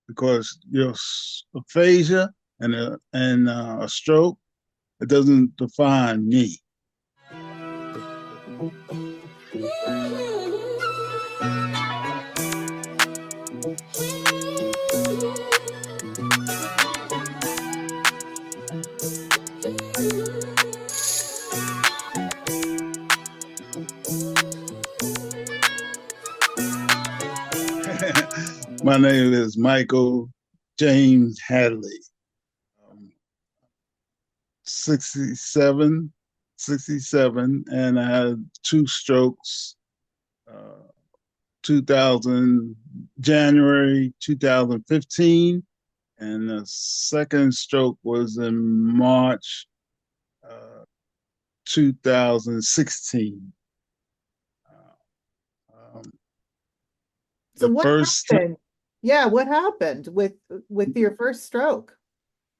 because aphasia and a stroke, it doesn't define me. My name is Michael James Hadley. Um, 67, 67, and I had two strokes. Uh, 2000 January 2015, and the second stroke was in March 2016. Um, So the what first, happened? Yeah, what happened with your first stroke?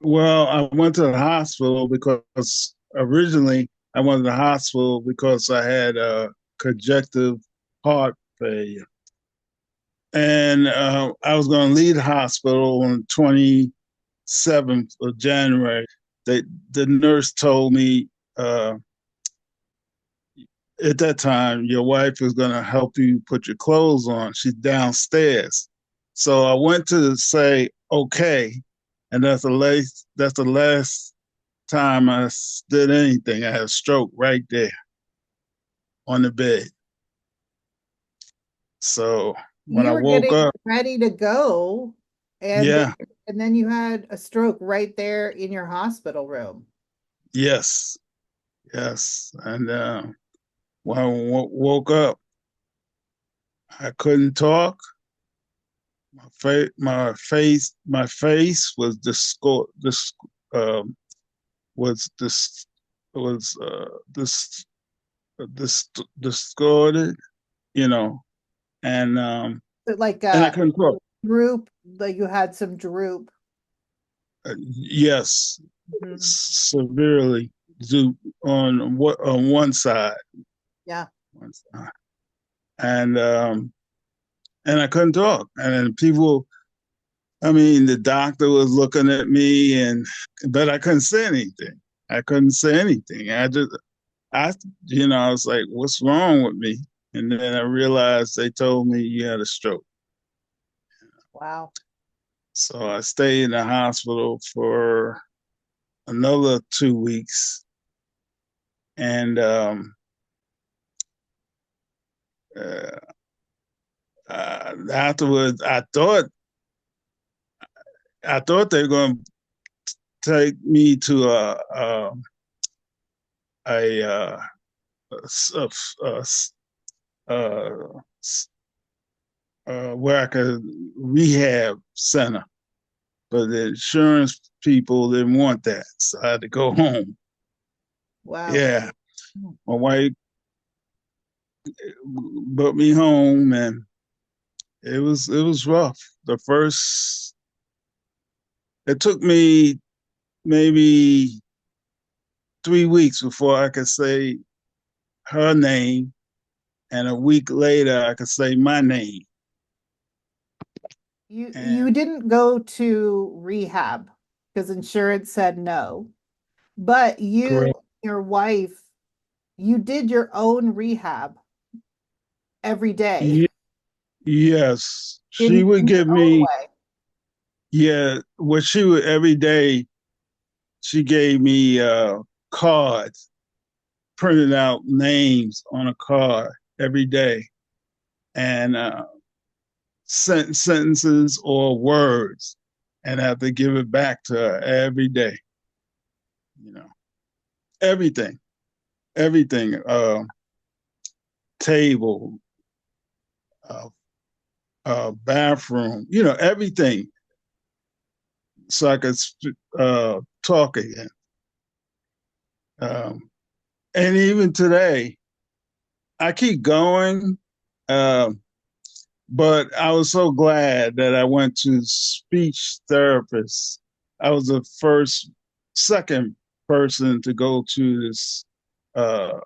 well, I went to the hospital because originally I went to the hospital because I had a congestive heart failure. And I was going to leave the hospital on 27th of January. They, the nurse told me uh, at that time, your wife is going to help you put your clothes on. She's downstairs. So I went to say, okay. And that's the last time I did anything. I had a stroke right there on the bed. So when You I were woke getting up, ready to go, and yeah, and then you had a stroke right there in your hospital room. yes, yes. And when I woke up, I couldn't talk. My face was um, was this was this distorted, you know, and um, But like and I couldn't talk. droop, like you had some droop. Yes, Mhm. severely do on Yeah. one side, and I couldn't talk, and then people. I mean, the doctor was looking at me, but I couldn't say anything. I couldn't say anything. I, I was like, "What's wrong with me?" And then I realized they told me you had a stroke. Wow. So I stayed in the hospital for another 2 weeks, and uh, afterwards, I thought they were going to take me to a, a, a, a, where I could rehab center, but the insurance people didn't want that, so I had to go home. Wow. Yeah, my wife brought me home, and it was rough. The first, it took me maybe 3 weeks before I could say her name, and a week later I could say my name. You And didn't go to rehab because insurance said no, but correct, your wife, you did your own rehab every day yes, she would in your give own me, way. yeah, what she would every day. She gave me cards, printed out names on a card every day, and sentences or words, and I have to give it back to her every day. You know, everything, everything. Table, uh, bathroom. Everything, so I could talk again. Um, and even today, I keep going. Um, But I was so glad that I went to speech therapist. I was the second person to go to this uh,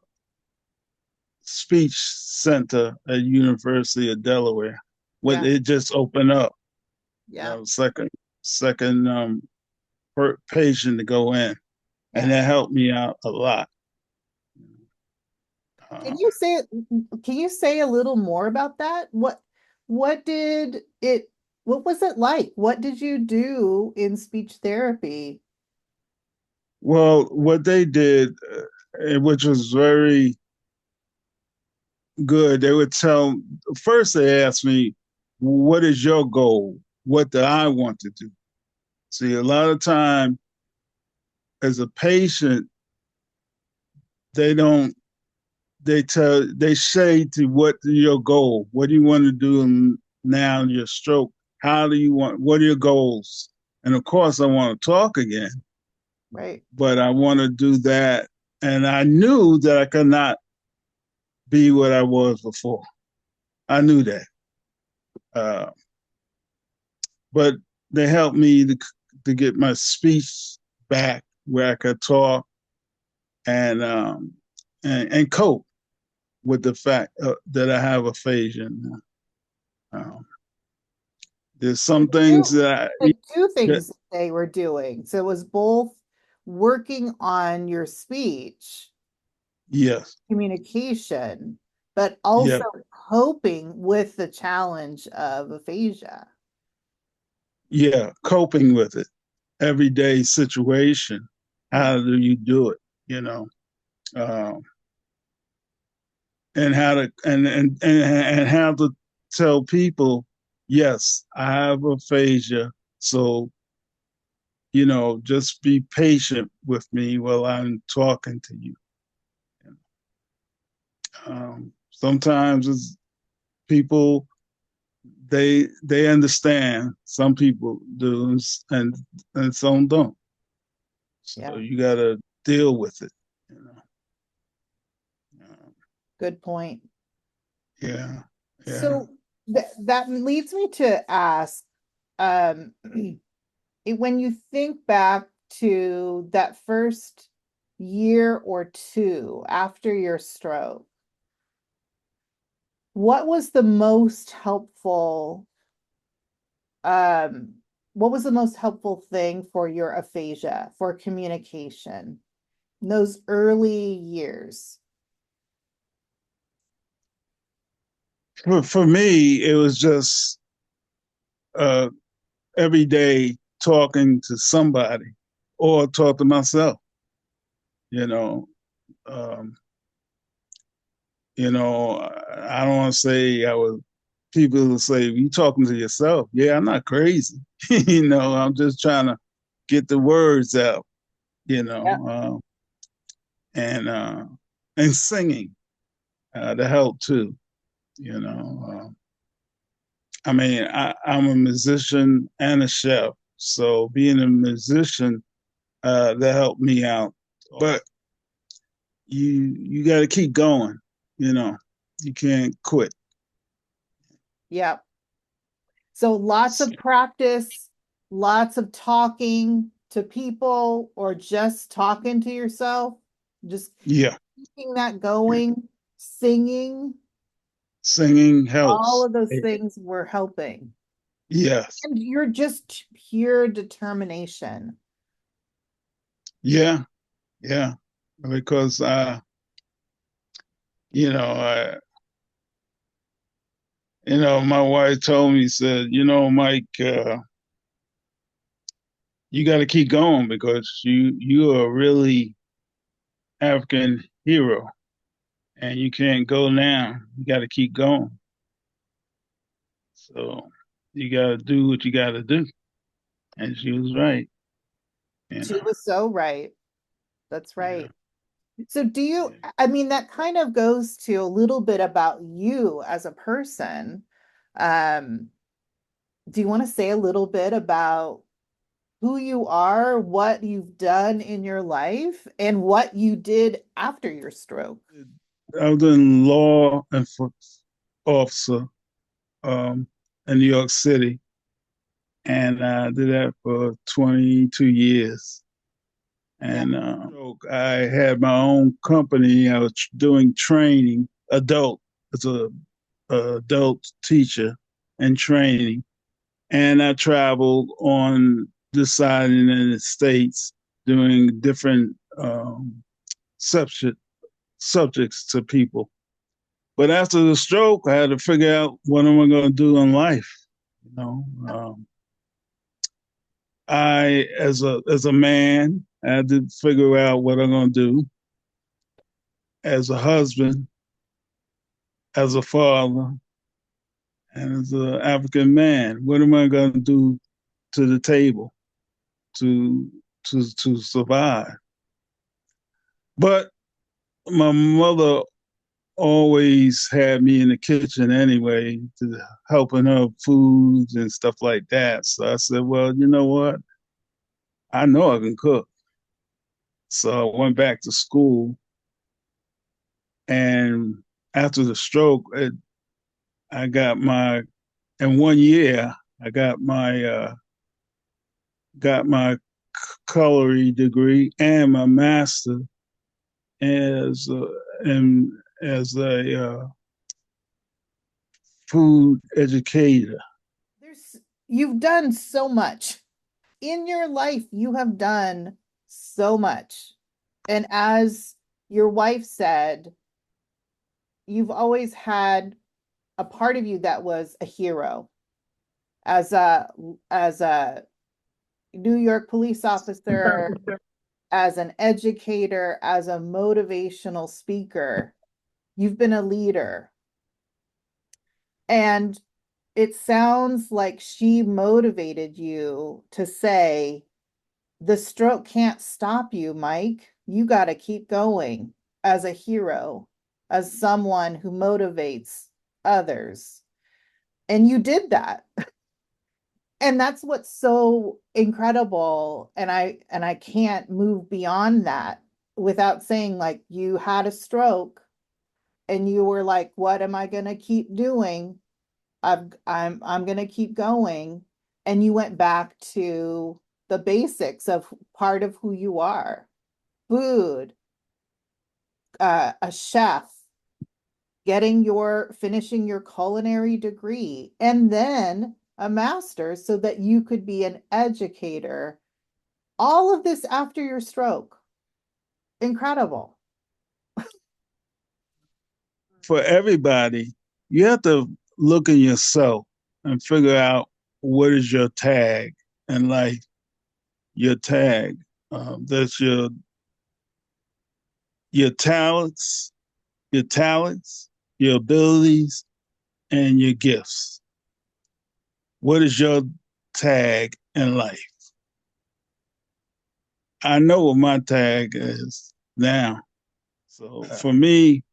speech center at University of Delaware when Yeah. it just opened up. Yeah. second patient to go in, and Yeah. that helped me out a lot. Can Uh, you say can you say a little more about that? What did it what was it like? What did you do in speech therapy? well, what they did, which was very good, they would tell first they asked me, "What is your goal? What do I want to do?" See, a lot of time as a patient, they don't they say to what your goal, what do you want to do now in your stroke, how do you want, what are your goals? And of course I want to talk again, Right. but I want to do that, and I knew that I could not be what I was before. I knew that, uh, but they helped me to get my speech back where I could talk and and cope with the fact that I have aphasia. Um, there's The some things two, that the two that things they were doing. So it was both working on your speech yes, communication, but yeah, also coping with the challenge of aphasia. yeah, coping with it, everyday situation. Yeah. How do you do it? You know, um, and how to and how to tell people, yes, I have aphasia, so just be patient with me while I'm talking to you. Sometimes it's people they understand. Some people do, and some don't. So Yeah. you got to deal with it. You know. Um, Good point. yeah, yeah. So that leads me to ask, um, when you think back to that first year or two after your stroke, what was the most helpful, um, what was the most helpful thing for your aphasia, for communication, in those early years? For me, it was just uh, every day talking to somebody or talk to myself. You know, um, I don't want to say I was. People will say, "You talking to yourself?" Yeah, I'm not crazy. I'm just trying to get the words out. You Yeah. know, and singing to help too. You know, I mean, I'm a musician and a chef, so being a musician that helped me out. But you got to keep going. You know, you can't quit. Yeah. So lots of practice, lots of talking to people or just talking to yourself, just Yeah, keeping that going, singing, singing all helps. of those things were helping. Yes, And you're just pure determination. yeah, yeah. Because you know, uh, my wife told me, said, Mike, you got to keep going because you are really African hero, and you can't go now. You got to keep going. So you got to do what you got to do. And she was right. You She know. was so right. That's Yeah. right. So do you, I mean, that kind of goes to a little bit about you as a person. Um, do you want to say a little bit about who you are, what you've done in your life, and what you did after your stroke? I was in law enforcement officer in New York City, and I did that for 22 years. Yeah. And I had my own company. I was doing training, adult, as a adult teacher and training. And I traveled on this side of the United States doing different subject, subjects to people. But after the stroke, I had to figure out what am I going to do in life. You know, I as a man, I had to figure out what I'm going to do as a husband, as a father, and as an African man. What am I going to do to the table to to survive? But my mother always had me in the kitchen anyway, to helping her foods and stuff like that. So I said, well, you know what? I know I can cook. So I went back to school, and after the stroke, I got my in 1 year I got my culinary degree and my master as in as a food educator. There's you've done so much in your life. You have done so much. And as your wife said, you've always had a part of you that was a hero as a New York police officer, as an educator, as a motivational speaker. You've been a leader. And it sounds like she motivated you to say, the stroke can't stop you, Mike. You got to keep going as a hero, as someone who motivates others. And you did that. And that's what's so incredible. And I can't move beyond that without saying, like, you had a stroke and you were like, what am I going to keep doing? I'm going to keep going. And you went back to the basics of part of who you are: food, a chef, finishing your culinary degree, and then a master's so that you could be an educator. All of this after your stroke. Incredible. For everybody, you have to look in yourself and figure out what is your tag in life. Your tag. That's your talents, your talents, your abilities, and your gifts. What is your tag in life? I know what my tag is now. So for me,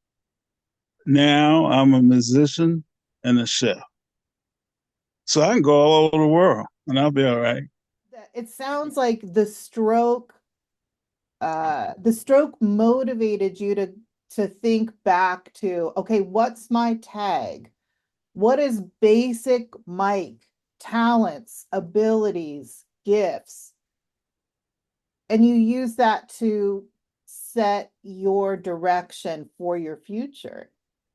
now I'm a musician and a chef. So I can go all over the world and I'll be all right. It sounds like the stroke motivated you to think back to, okay, what's my tag? What is basic Mike talents, abilities, gifts? And you use that to set your direction for your future.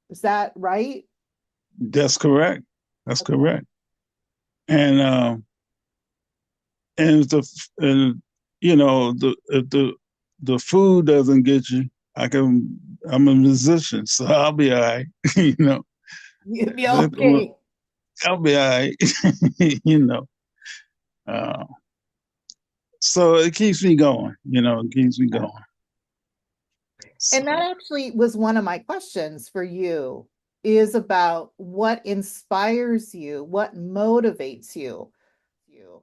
Is that right? That's correct. That's correct. And and if and you know the food doesn't get you, I can. I'm a musician, so I'll be all right. you know, You'd be okay. I'll be all right. you know, uh, so it keeps me going. You know, it keeps me going. And So, that actually was one of my questions for you, is about what inspires you, what motivates you.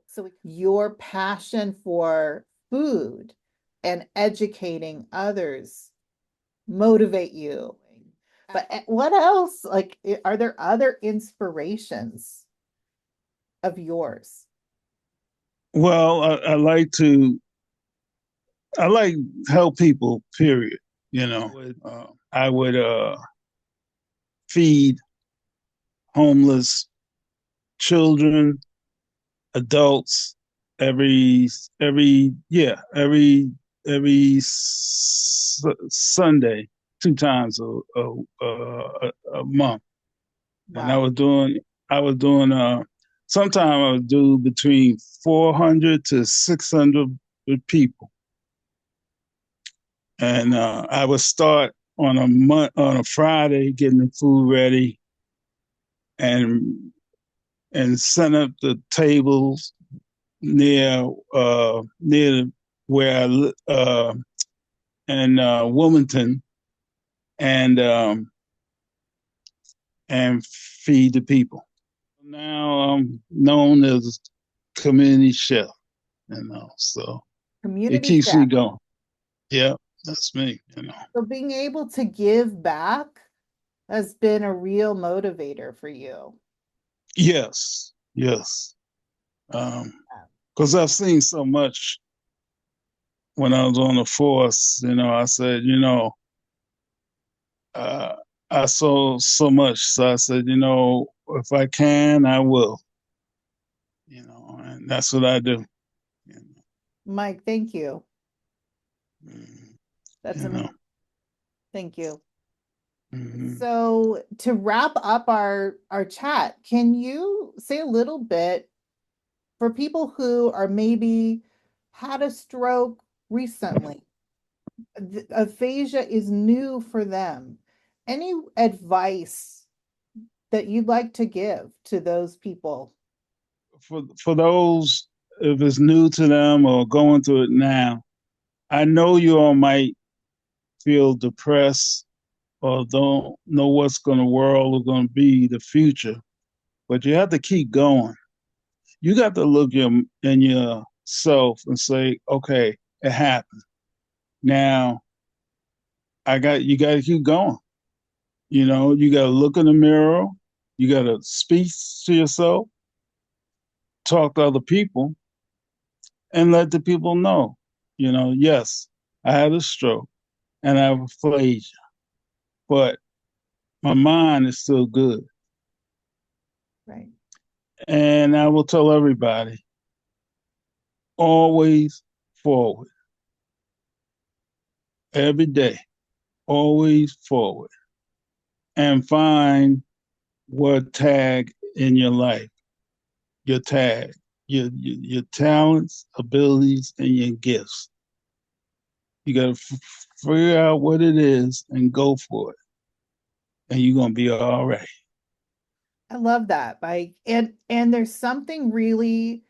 So your passion for food and educating others motivate you. But what else? Like, are there other inspirations of yours? well, I like help people. Period. You know, I would feed homeless children, adults every Sunday, 2 times a month. And Wow. I was doing sometimes I would do between 400 to 600 people. And I would start on a Friday, getting the food ready and set up the tables near where I in Wilmington, and feed the people. Now I'm known as community chef, so it Community keeps me chef. going. Yeah, that's me. So being able to give back has been a real motivator for you. Yes, yes. Because I've seen so much when I was on the force. I said, uh, I saw so much, so I said, if I can, I will. And that's what I do. You Mike, thank you. That's you know. amazing. Thank you. Mm-hmm. So to wrap up our chat, can you say a little bit for people who are maybe had a stroke recently? Aphasia is new for them. Any advice that you'd like to give to those people? For those, if it's new to them or going through it now, I know you all might feel depressed or don't know what's going to world is going to be the future, but you have to keep going. You got to look in yourself and say, okay, it happened. Now you got to keep going. You got to look in the mirror. You got to speak to yourself, talk to other people, and let the people know. Yes, I had a stroke and I have aphasia, but my mind is still good. Right. And I will tell everybody, always forward, every day, always forward, and find what tag in your life, your tag, your talents, abilities, and your gifts. You got to figure out what it is and go for it, and you're gonna be all right. I love that, Mike. And there's something really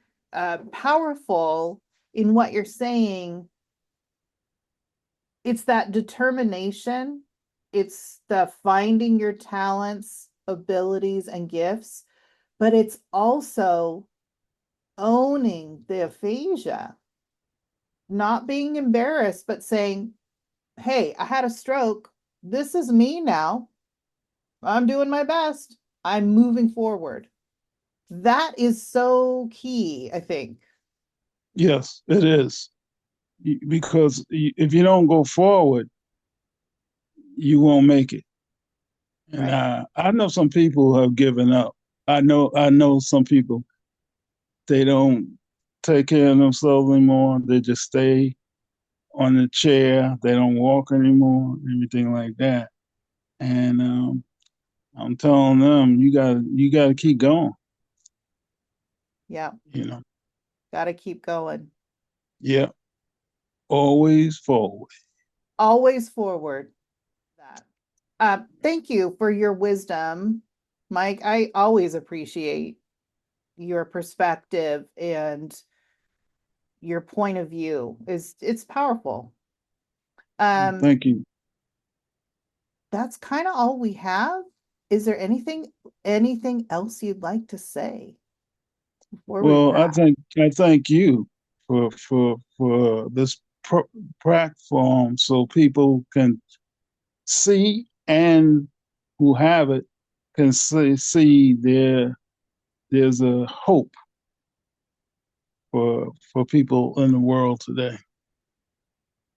powerful in what you're saying. It's that determination. It's the finding your talents, abilities, and gifts, but it's also owning the aphasia, not being embarrassed, but saying, hey, I had a stroke. This is me now. I'm doing my best. I'm moving forward. That is so key, I think. Yes, it is, because if you don't go forward, you won't make it. And Right. I know some people have given up. I know some people, they don't take care of themselves anymore. They just stay on the chair. They don't walk anymore, everything like that. And I'm telling them, you gotta keep going. Yeah. You know, Got to keep going. yeah, always forward. Always forward. That. Thank you for your wisdom, Mike. I always appreciate your perspective and your point of view. It's powerful. Um, Thank you. that's kind of all we have. Is there anything else you'd like to say before we Well, wrap? I thank you for this platform, so people can see, and who have it can see there's a hope for people in the world today.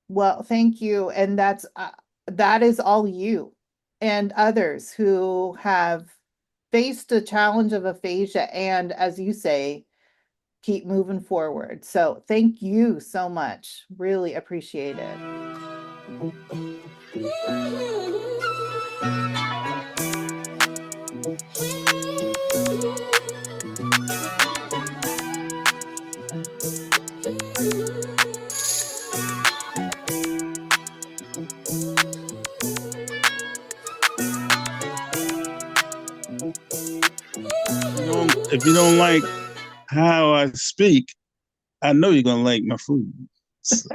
Well, thank you. And that is all you and others who have faced the challenge of aphasia and, as you say, keep moving forward. So thank you so much. Really appreciate it. If you don't like how I speak, I know you're gonna like my food. So.